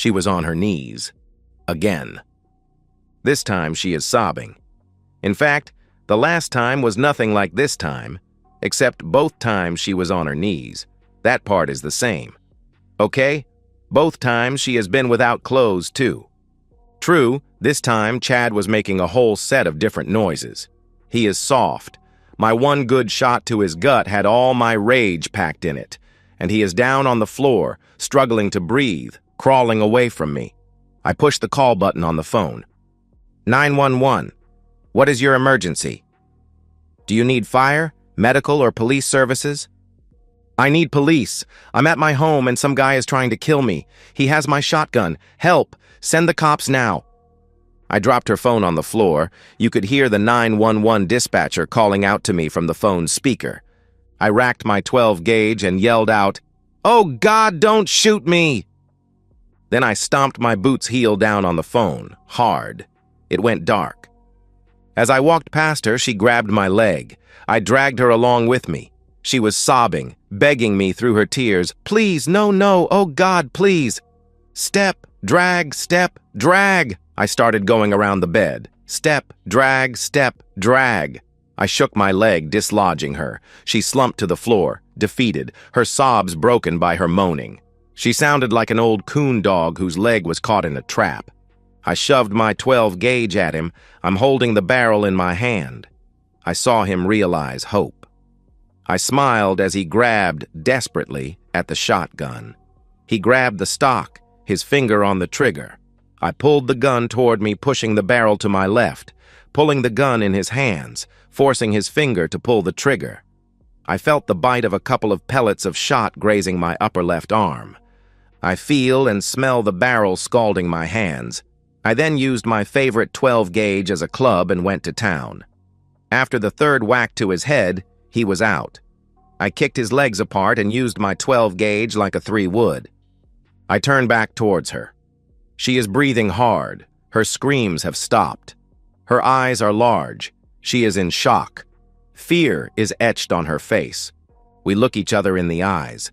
She was on her knees. Again. This time she is sobbing. In fact, the last time was nothing like this time, except both times she was on her knees. That part is the same. Okay? Both times she has been without clothes too. True, this time Chad was making a whole set of different noises. He is soft. My one good shot to his gut had all my rage packed in it, and he is down on the floor, struggling to breathe, crawling away from me. I push the call button on the phone. 911. What is your emergency? Do you need fire, medical, or police services? I need police. I'm at my home and some guy is trying to kill me. He has my shotgun. Help! Send the cops now. I dropped her phone on the floor. You could hear the 911 dispatcher calling out to me from the phone's speaker. I racked my 12 gauge and yelled out, "Oh God, don't shoot me!" Then I stomped my boot's heel down on the phone, hard. It went dark. As I walked past her, she grabbed my leg. I dragged her along with me. She was sobbing, begging me through her tears, "Please, no, no, oh God, please." Step, drag, step, drag. I started going around the bed. Step, drag, step, drag. I shook my leg, dislodging her. She slumped to the floor, defeated, her sobs broken by her moaning. She sounded like an old coon dog whose leg was caught in a trap. I shoved my 12 gauge at him. I'm holding the barrel in my hand. I saw him realize hope. I smiled as he grabbed, desperately, at the shotgun. He grabbed the stock, his finger on the trigger. I pulled the gun toward me, pushing the barrel to my left, pulling the gun in his hands, forcing his finger to pull the trigger. I felt the bite of a couple of pellets of shot grazing my upper left arm. I feel and smell the barrel scalding my hands. I then used my favorite 12 gauge as a club and went to town. After the third whack to his head, he was out. I kicked his legs apart and used my 12 gauge like a 3 would. I turned back towards her. She is breathing hard. Her screams have stopped. Her eyes are large. She is in shock. Fear is etched on her face. We look each other in the eyes.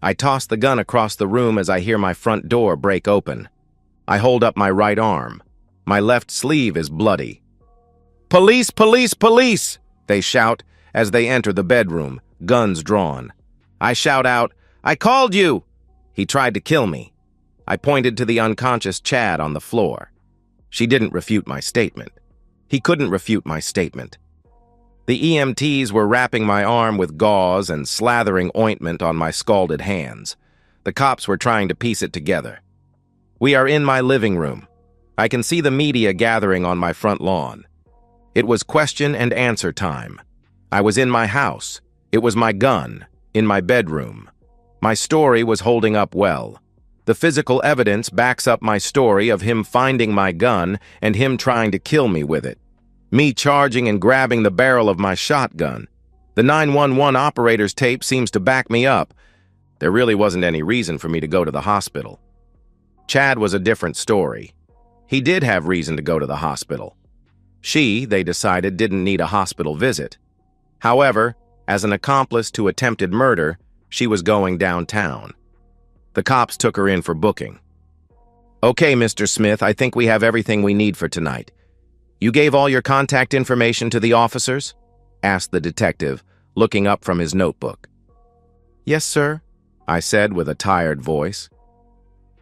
I toss the gun across the room as I hear my front door break open. I hold up my right arm. My left sleeve is bloody. "Police! Police! Police!" they shout as they enter the bedroom, guns drawn. I shout out, "I called you!" He tried to kill me. I pointed to the unconscious Chad on the floor. She didn't refute my statement. He couldn't refute my statement. The EMTs were wrapping my arm with gauze and slathering ointment on my scalded hands. The cops were trying to piece it together. We are in my living room. I can see the media gathering on my front lawn. It was question and answer time. I was in my house. It was my gun, in my bedroom. My story was holding up well. The physical evidence backs up my story of him finding my gun and him trying to kill me with it. Me charging and grabbing the barrel of my shotgun. The 911 operator's tape seems to back me up. There really wasn't any reason for me to go to the hospital. Chad was a different story. He did have reason to go to the hospital. She, they decided, didn't need a hospital visit. However, as an accomplice to attempted murder, she was going downtown. The cops took her in for booking. "Okay, Mr. Smith, I think we have everything we need for tonight. You gave all your contact information to the officers?" asked the detective, looking up from his notebook. "Yes, sir," I said with a tired voice.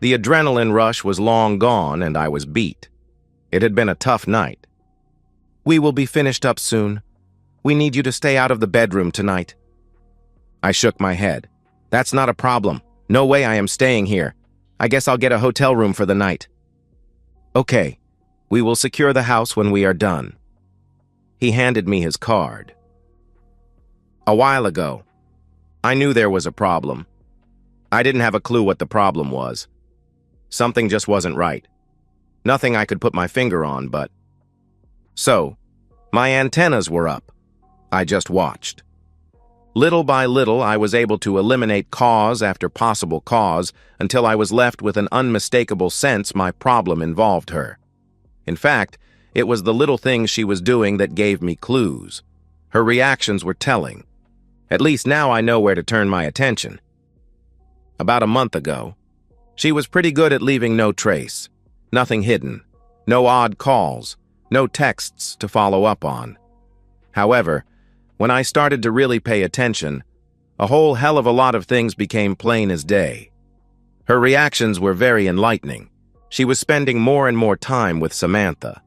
The adrenaline rush was long gone and I was beat. It had been a tough night. "We will be finished up soon. We need you to stay out of the bedroom tonight." I shook my head. "That's not a problem. No way I am staying here. I guess I'll get a hotel room for the night." "Okay, we will secure the house when we are done." He handed me his card. A while ago, I knew there was a problem. I didn't have a clue what the problem was. Something just wasn't right. Nothing I could put my finger on, but... So, my antennas were up. I just watched. Little by little, I was able to eliminate cause after possible cause until I was left with an unmistakable sense my problem involved her. In fact, it was the little things she was doing that gave me clues. Her reactions were telling. At least now I know where to turn my attention. About a month ago, She was pretty good at leaving no trace, nothing hidden, no odd calls, no texts to follow up on. However, when I started to really pay attention, a whole hell of a lot of things became plain as day. Her reactions were very enlightening. She was spending more and more time with Samantha.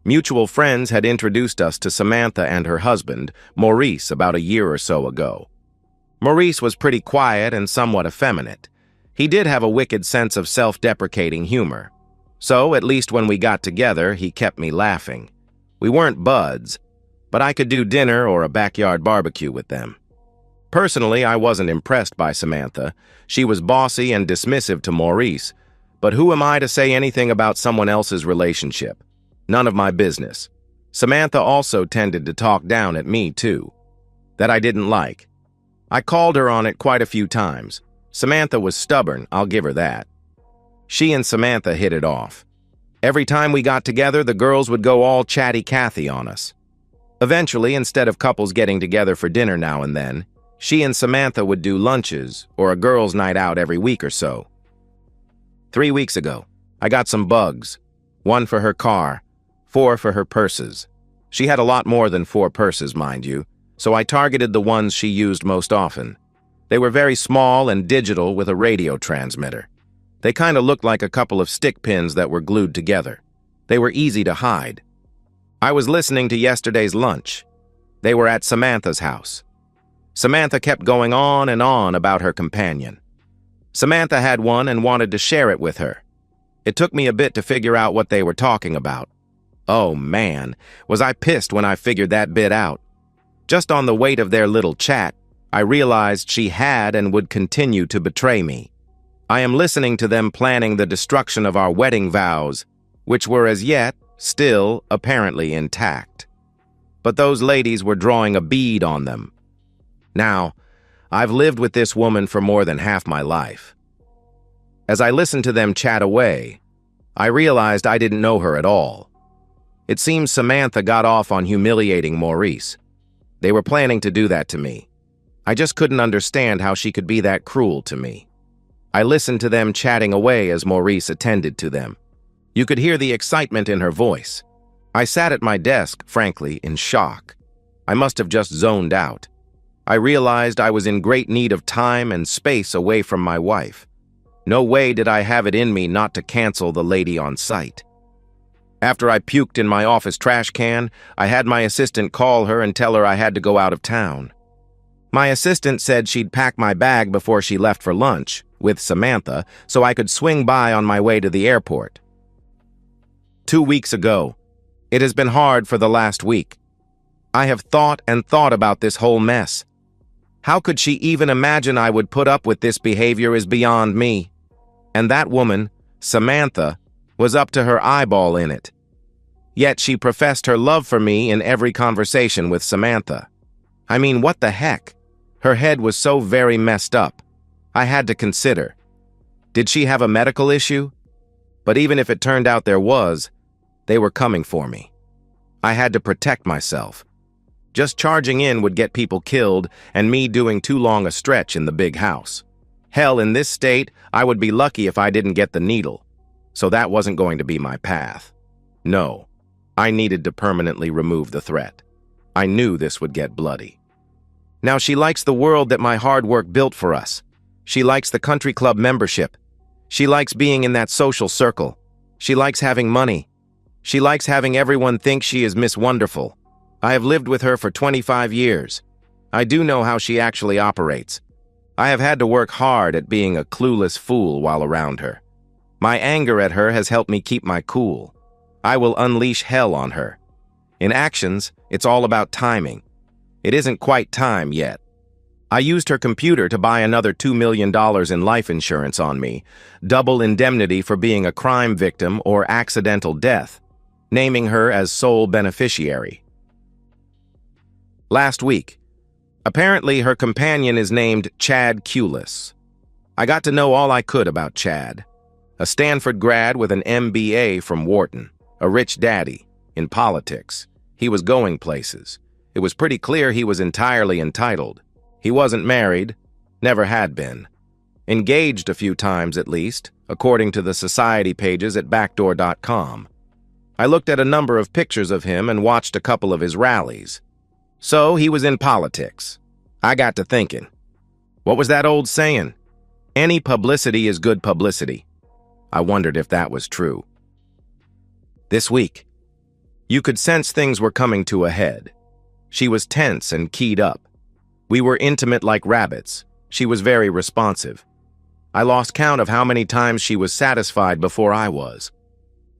Mutual friends had introduced us to Samantha and her husband, Maurice, about a year or so ago. Maurice was pretty quiet and somewhat effeminate. He did have a wicked sense of self-deprecating humor. So, at least when we got together, he kept me laughing. We weren't buds, but I could do dinner or a backyard barbecue with them. Personally, I wasn't impressed by Samantha. She was bossy and dismissive to Maurice, but who am I to say anything about someone else's relationship? None of my business. Samantha also tended to talk down at me, too. That I didn't like. I called her on it quite a few times. Samantha was stubborn, I'll give her that. She and Samantha hit it off. Every time we got together, the girls would go all chatty Cathy on us. Eventually, instead of couples getting together for dinner now and then, she and Samantha would do lunches or a girls' night out every week or so. 3 weeks ago, I got some bugs. 1 for her car, 4 for her purses. She had a lot more than 4 purses, mind you, so I targeted the ones she used most often. They were very small and digital with a radio transmitter. They kind of looked like a couple of stick pins that were glued together. They were easy to hide. I was listening to yesterday's lunch. They were at Samantha's house. Samantha kept going on and on about her companion. Samantha had one and wanted to share it with her. It took me a bit to figure out what they were talking about. Oh man, was I pissed when I figured that bit out. Just on the weight of their little chat, I realized she had and would continue to betray me. I am listening to them planning the destruction of our wedding vows, which were as yet, still, apparently intact. But those ladies were drawing a bead on them. Now, I've lived with this woman for more than half my life. As I listened to them chat away, I realized I didn't know her at all. It seems Samantha got off on humiliating Maurice. They were planning to do that to me. I just couldn't understand how she could be that cruel to me. I listened to them chatting away as Maurice attended to them. You could hear the excitement in her voice. I sat at my desk, frankly, in shock. I must have just zoned out. I realized I was in great need of time and space away from my wife. No way did I have it in me not to cancel the lady on site. After I puked in my office trash can, I had my assistant call her and tell her I had to go out of town. My assistant said she'd pack my bag before she left for lunch, with Samantha, so I could swing by on my way to the airport. 2 weeks ago. It has been hard for the last week. I have thought and thought about this whole mess. How could she even imagine I would put up with this behavior is beyond me. And that woman, Samantha, was up to her eyeball in it. Yet she professed her love for me in every conversation with Samantha. I mean, what the heck? Her head was so very messed up. I had to consider. Did she have a medical issue? But even if it turned out there was, they were coming for me. I had to protect myself. Just charging in would get people killed and me doing too long a stretch in the big house. Hell, in this state, I would be lucky if I didn't get the needle. So that wasn't going to be my path. No, I needed to permanently remove the threat. I knew this would get bloody. Now she likes the world that my hard work built for us. She likes the country club membership. She likes being in that social circle. She likes having money. She likes having everyone think she is Miss Wonderful. I have lived with her for 25 years. I do know how she actually operates. I have had to work hard at being a clueless fool while around her. My anger at her has helped me keep my cool. I will unleash hell on her. In actions, it's all about timing. It isn't quite time yet. I used her computer to buy another $2 million in life insurance on me, double indemnity for being a crime victim or accidental death, naming her as sole beneficiary. Last week, apparently her companion is named Chad Culis. I got to know all I could about Chad. A Stanford grad with an MBA from Wharton, a rich daddy, in politics. He was going places. It was pretty clear he was entirely entitled. He wasn't married, never had been. Engaged a few times at least, according to the society pages at backdoor.com. I looked at a number of pictures of him and watched a couple of his rallies. So he was in politics. I got to thinking. What was that old saying? Any publicity is good publicity. I wondered if that was true. This week, you could sense things were coming to a head. She was tense and keyed up. We were intimate like rabbits. She was very responsive. I lost count of how many times she was satisfied before I was.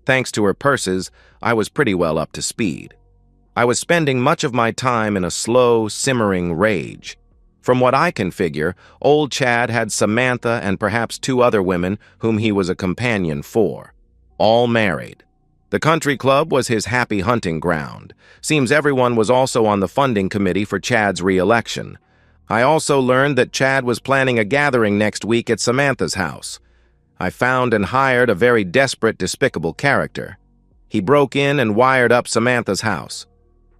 Thanks to her purses, I was pretty well up to speed. I was spending much of my time in a slow, simmering rage. From what I can figure, old Chad had Samantha and perhaps 2 other women whom he was a companion for, all married. The country club was his happy hunting ground. Seems everyone was also on the funding committee for Chad's re-election. I also learned that Chad was planning a gathering next week at Samantha's house. I found and hired a very desperate, despicable character. He broke in and wired up Samantha's house.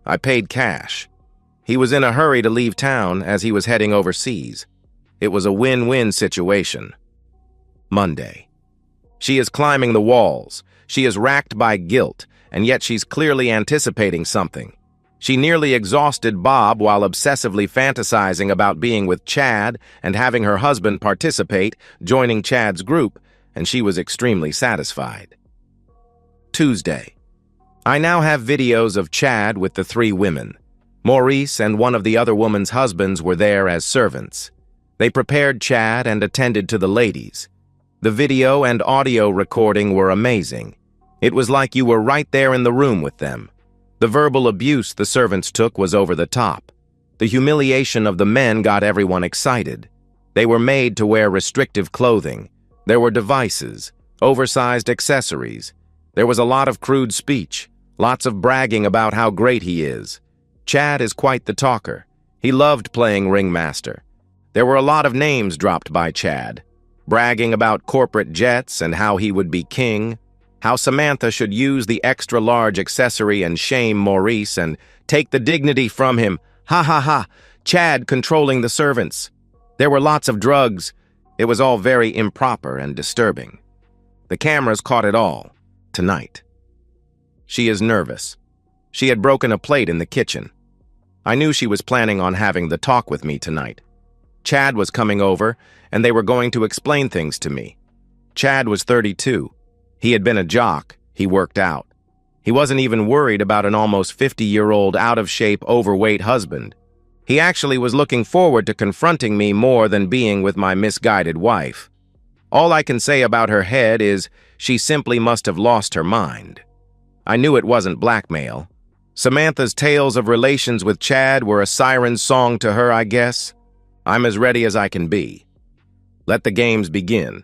I paid cash. He was in a hurry to leave town as he was heading overseas. It was a win-win situation. Monday. She is climbing the walls. She is racked by guilt, and yet she's clearly anticipating something. She nearly exhausted Bob while obsessively fantasizing about being with Chad and having her husband participate, joining Chad's group, and she was extremely satisfied. Tuesday. I now have videos of Chad with the 3 women. Maurice and one of the other woman's husbands were there as servants. They prepared Chad and attended to the ladies. The video and audio recording were amazing. It was like you were right there in the room with them. The verbal abuse the servants took was over the top. The humiliation of the men got everyone excited. They were made to wear restrictive clothing. There were devices, oversized accessories. There was a lot of crude speech, lots of bragging about how great he is. Chad is quite the talker. He loved playing ringmaster. There were a lot of names dropped by Chad, bragging about corporate jets and how he would be king, how Samantha should use the extra-large accessory and shame Maurice and take the dignity from him. Ha ha ha, Chad controlling the servants. There were lots of drugs. It was all very improper and disturbing. The cameras caught it all, tonight. She is nervous. She had broken a plate in the kitchen. I knew she was planning on having the talk with me tonight. Chad was coming over, and they were going to explain things to me. Chad was 32. He had been a jock. He worked out. He wasn't even worried about an almost 50-year-old out-of-shape, overweight husband. He actually was looking forward to confronting me more than being with my misguided wife. All I can say about her head is she simply must have lost her mind. I knew it wasn't blackmail. Samantha's tales of relations with Chad were a siren song to her, I guess. I'm as ready as I can be. Let the games begin.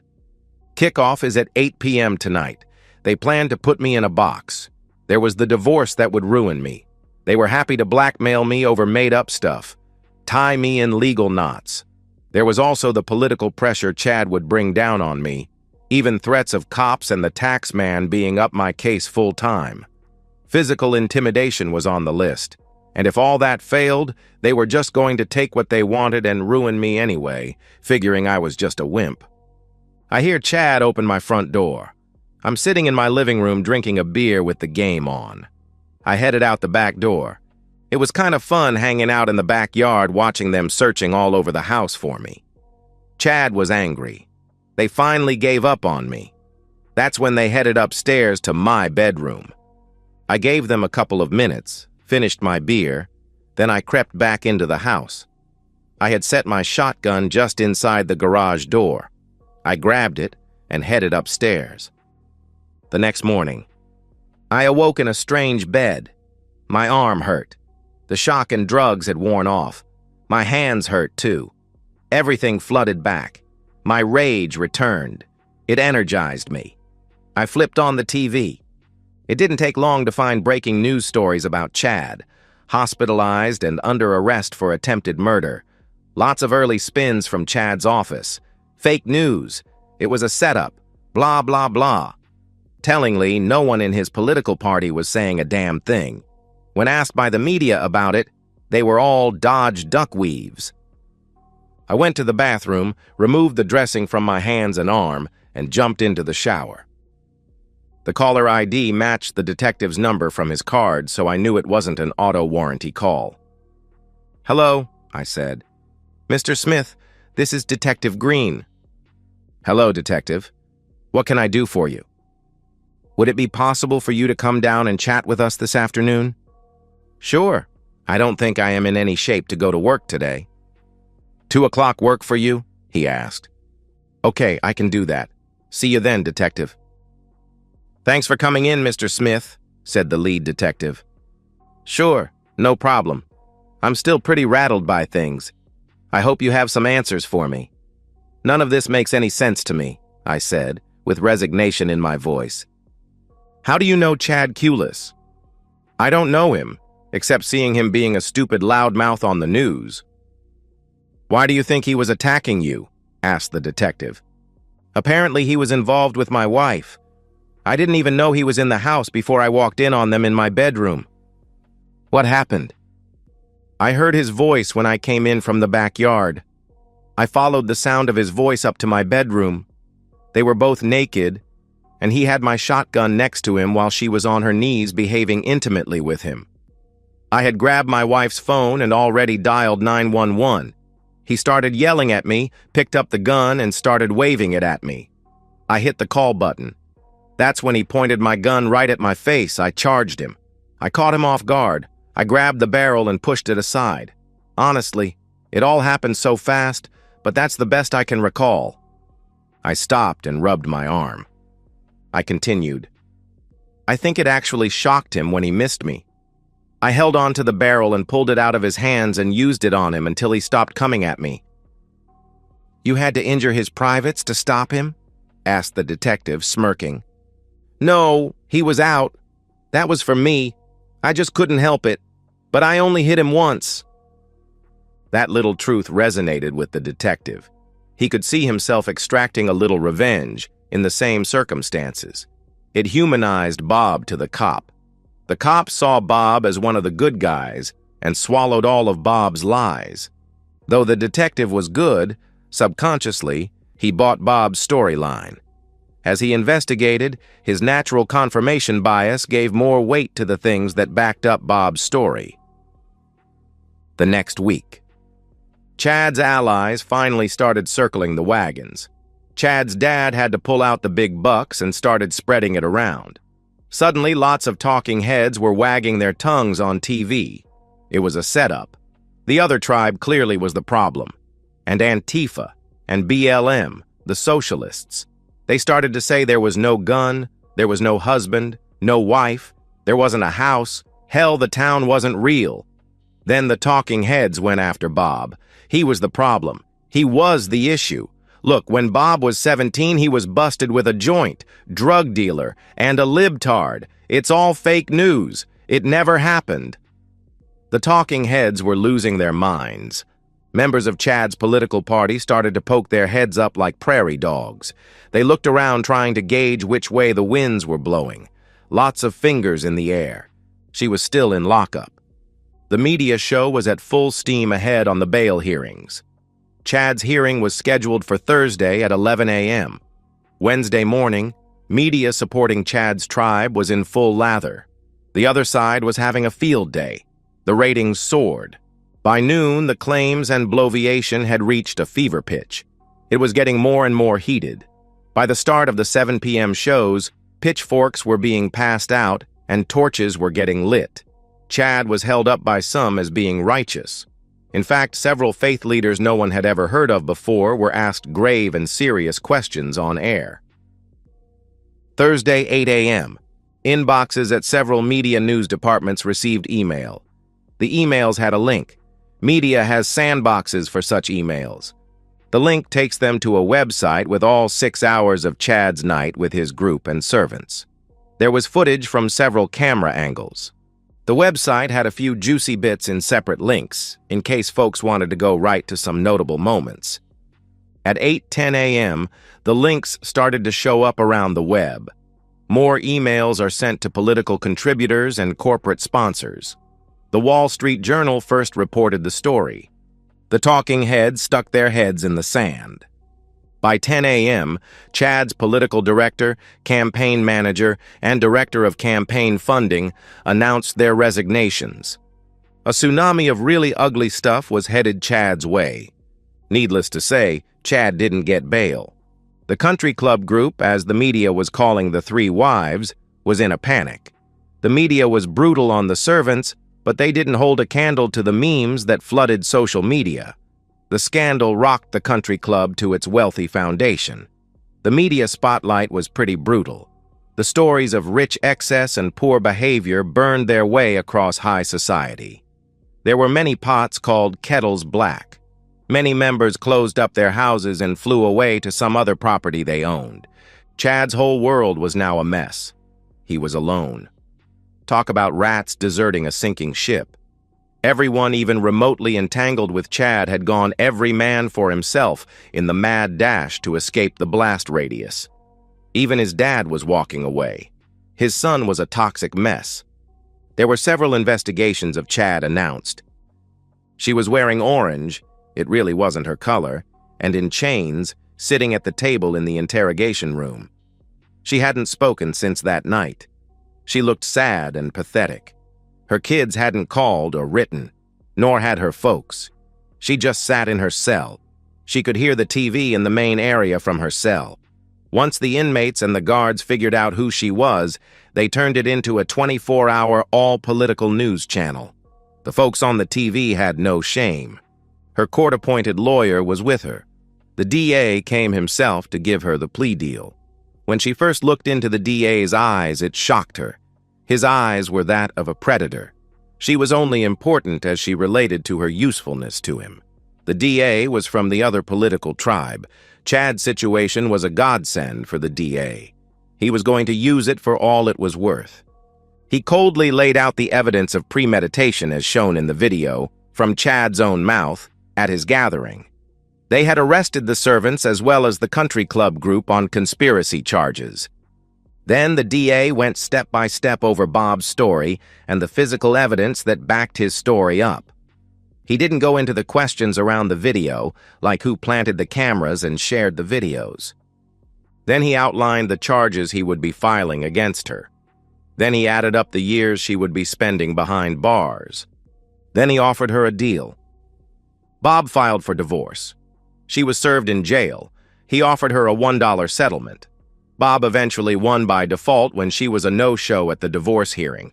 Kickoff is at 8 p.m. tonight. They planned to put me in a box. There was the divorce that would ruin me. They were happy to blackmail me over made-up stuff, tie me in legal knots. There was also the political pressure Chad would bring down on me, even threats of cops and the tax man being up my case full-time. Physical intimidation was on the list, and if all that failed, they were just going to take what they wanted and ruin me anyway, figuring I was just a wimp. I hear Chad open my front door. I'm sitting in my living room drinking a beer with the game on. I headed out the back door. It was kind of fun hanging out in the backyard watching them searching all over the house for me. Chad was angry. They finally gave up on me. That's when they headed upstairs to my bedroom. I gave them a couple of minutes, finished my beer, then I crept back into the house. I had set my shotgun just inside the garage door. I grabbed it and headed upstairs. The next morning, I awoke in a strange bed. My arm hurt. The shock and drugs had worn off. My hands hurt too. Everything flooded back. My rage returned. It energized me. I flipped on the TV. It didn't take long to find breaking news stories about Chad, hospitalized and under arrest for attempted murder. Lots of early spins from Chad's office. Fake news. It was a setup. Blah, blah, blah. Tellingly, no one in his political party was saying a damn thing. When asked by the media about it, they were all Dodge duckweaves. I went to the bathroom, removed the dressing from my hands and arm, and jumped into the shower. The caller ID matched the detective's number from his card, so I knew it wasn't an auto warranty call. "Hello," I said. "Mr. Smith, this is Detective Green." "Hello, Detective. What can I do for you?" "Would it be possible for you to come down and chat with us this afternoon?" "Sure. I don't think I am in any shape to go to work today." 2 o'clock work for you?" he asked. "Okay, I can do that. See you then, Detective." "Thanks for coming in, Mr. Smith," said the lead detective. "Sure, no problem. I'm still pretty rattled by things. I hope you have some answers for me." "None of this makes any sense to me," I said, with resignation in my voice. "How do you know Chad Culis?" "I don't know him, except seeing him being a stupid loudmouth on the news." "Why do you think he was attacking you?" asked the detective. "Apparently he was involved with my wife. I didn't even know he was in the house before I walked in on them in my bedroom." "What happened?" "I heard his voice when I came in from the backyard. I followed the sound of his voice up to my bedroom. They were both naked, and he had my shotgun next to him while she was on her knees behaving intimately with him. I had grabbed my wife's phone and already dialed 911. He started yelling at me, picked up the gun, and started waving it at me. I hit the call button. That's when he pointed my gun right at my face. I charged him. I caught him off guard. I grabbed the barrel and pushed it aside. Honestly, it all happened so fast, but that's the best I can recall." I stopped and rubbed my arm. I continued. "I think it actually shocked him when he missed me. I held on to the barrel and pulled it out of his hands and used it on him until he stopped coming at me." "You had to injure his privates to stop him?" asked the detective, smirking. "No, he was out. That was for me. I just couldn't help it. But I only hit him once." That little truth resonated with the detective. He could see himself extracting a little revenge in the same circumstances. It humanized Bob to the cop. The cop saw Bob as one of the good guys and swallowed all of Bob's lies. Though the detective was good, subconsciously, he bought Bob's storyline. As he investigated, his natural confirmation bias gave more weight to the things that backed up Bob's story. The next week, Chad's allies finally started circling the wagons. Chad's dad had to pull out the big bucks and started spreading it around. Suddenly, lots of talking heads were wagging their tongues on TV. It was a setup. The other tribe clearly was the problem. And Antifa and BLM, the socialists. They started to say there was no gun, there was no husband, no wife, there wasn't a house, hell, the town wasn't real. Then the talking heads went after Bob. He was the problem. He was the issue. Look, when Bob was 17, he was busted with a joint, drug dealer, and a libtard. It's all fake news. It never happened. The talking heads were losing their minds. Members of Chad's political party started to poke their heads up like prairie dogs. They looked around trying to gauge which way the winds were blowing. Lots of fingers in the air. She was still in lockup. The media show was at full steam ahead on the bail hearings. Chad's hearing was scheduled for Thursday at 11 a.m. Wednesday morning, media supporting Chad's tribe was in full lather. The other side was having a field day. The ratings soared. By noon, the claims and bloviation had reached a fever pitch. It was getting more and more heated. By the start of the 7 p.m. shows, pitchforks were being passed out and torches were getting lit. Chad was held up by some as being righteous. In fact, several faith leaders no one had ever heard of before were asked grave and serious questions on air. Thursday, 8 a.m. Inboxes at several media news departments received email. The emails had a link. Media has sandboxes for such emails. The link takes them to a website with all 6 hours of Chad's night with his group and servants. There was footage from several camera angles. The website had a few juicy bits in separate links, in case folks wanted to go right to some notable moments. At 8:10 a.m., the links started to show up around the web. More emails are sent to political contributors and corporate sponsors. The Wall Street Journal first reported the story. The talking heads stuck their heads in the sand. By 10 a.m., Chad's political director, campaign manager, and director of campaign funding announced their resignations. A tsunami of really ugly stuff was headed Chad's way. Needless to say, Chad didn't get bail. The country club group, as the media was calling the three wives, was in a panic. The media was brutal on the servants, but they didn't hold a candle to the memes that flooded social media. The scandal rocked the country club to its wealthy foundation. The media spotlight was pretty brutal. The stories of rich excess and poor behavior burned their way across high society. There were many pots called kettles black. Many members closed up their houses and flew away to some other property they owned. Chad's whole world was now a mess. He was alone. Talk about rats deserting a sinking ship. Everyone even remotely entangled with Chad had gone every man for himself in the mad dash to escape the blast radius. Even his dad was walking away. His son was a toxic mess. There were several investigations of Chad announced. She was wearing orange, it really wasn't her color, and in chains, sitting at the table in the interrogation room. She hadn't spoken since that night. She looked sad and pathetic. Her kids hadn't called or written, nor had her folks. She just sat in her cell. She could hear the TV in the main area from her cell. Once the inmates and the guards figured out who she was, they turned it into a 24-hour all-political news channel. The folks on the TV had no shame. Her court-appointed lawyer was with her. The DA came himself to give her the plea deal. When she first looked into the DA's eyes, it shocked her. His eyes were that of a predator. She was only important as she related to her usefulness to him. The DA was from the other political tribe. Chad's situation was a godsend for the DA. He was going to use it for all it was worth. He coldly laid out the evidence of premeditation as shown in the video, from Chad's own mouth, at his gathering. They had arrested the servants as well as the country club group on conspiracy charges. Then the DA went step by step over Bob's story and the physical evidence that backed his story up. He didn't go into the questions around the video, like who planted the cameras and shared the videos. Then he outlined the charges he would be filing against her. Then he added up the years she would be spending behind bars. Then he offered her a deal. Bob filed for divorce. She was served in jail. He offered her a $1 settlement. Bob eventually won by default when she was a no-show at the divorce hearing.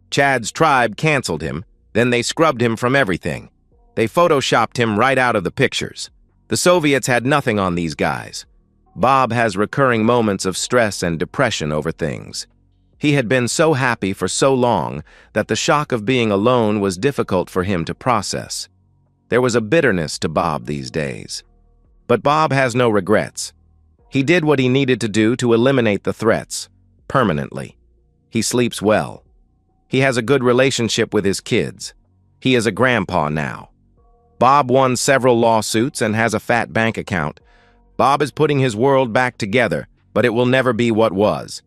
Chad's tribe canceled him, then they scrubbed him from everything. They photoshopped him right out of the pictures. The Soviets had nothing on these guys. Bob has recurring moments of stress and depression over things. He had been so happy for so long that the shock of being alone was difficult for him to process. There was a bitterness to Bob these days. But Bob has no regrets. He did what he needed to do to eliminate the threats, permanently. He sleeps well. He has a good relationship with his kids. He is a grandpa now. Bob won several lawsuits and has a fat bank account. Bob is putting his world back together, but it will never be what was.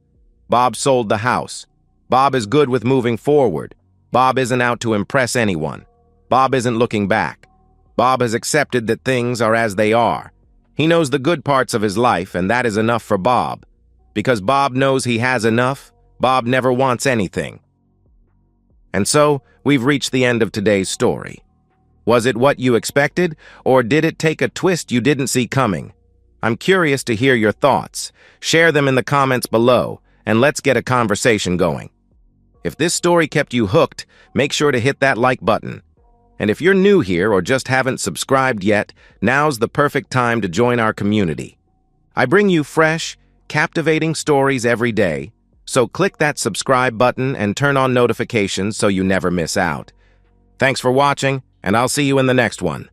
Bob sold the house. Bob is good with moving forward. Bob isn't out to impress anyone. Bob isn't looking back. Bob has accepted that things are as they are. He knows the good parts of his life, and that is enough for Bob. Because Bob knows he has enough, Bob never wants anything. And so, we've reached the end of today's story. Was it what you expected, or did it take a twist you didn't see coming? I'm curious to hear your thoughts. Share them in the comments below, and let's get a conversation going. If this story kept you hooked, make sure to hit that like button. And if you're new here or just haven't subscribed yet, now's the perfect time to join our community. I bring you fresh, captivating stories every day, so click that subscribe button and turn on notifications so you never miss out. Thanks for watching, and I'll see you in the next one.